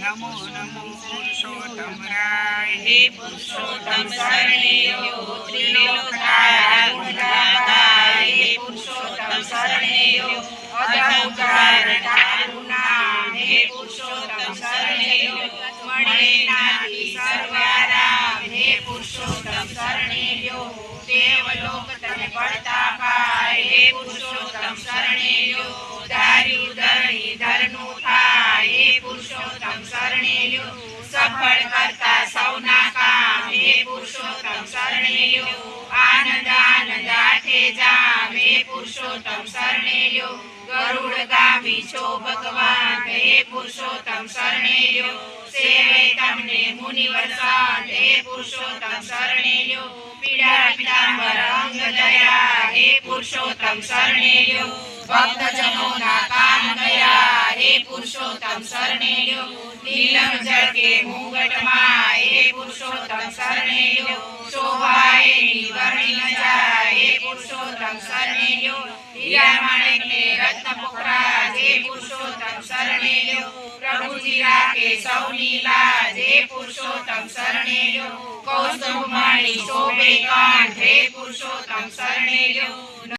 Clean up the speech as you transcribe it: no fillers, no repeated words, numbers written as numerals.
नमो नमो पुरुषोत्तम राय हे पुरुषोत्तम शरणेयो त्रिलोकाय गुणगाय हे पुरुषोत्तम शरणेयो अधोद्धार करुणा हे पुरुषोत्तम शरणेयो मणिनाथी सर्वाराम हे पुरुषोत्तम शरणेयो देवलोक तने प्रतापाय हे पुरुषोत्तम शरणेयो धार्यु धरणी धरनु थाय हे पुरुषोत्तम शरणेयो सफल करता सौना काम हे पुरुषोत्तम शरणेयो आनंद आनंद आठे जाम हे पुरुषोत्तम शरणेयो गरुड़ गामी छो भगवान हे पुरुषोत्तम शरणेयो सेवे तमने मुनिवर संत हे पुरुषोत्तम शरणेयो पीड़ा पीतांबर अंग दया हे पुरुषोत्तम शरणेयो भक्तजनों ना काम गया हे पुरुषोत्तम शरणेयो नीलम जल के मुंगट माय हे पुरुषोत्तम शरणेयो शोभाए वर्णी न जाए हे पुरुषोत्तम शरणेयो हीरा माणिक ने रत्न पुखराज हे पुरुषोत्तम शरणेयो प्रभु जी राखे सौनी लाज हे पुरुषोत्तम शरणेयो कौस्तुभ मणि शोभे कांठ हे पुरुषोत्तम शरणेयो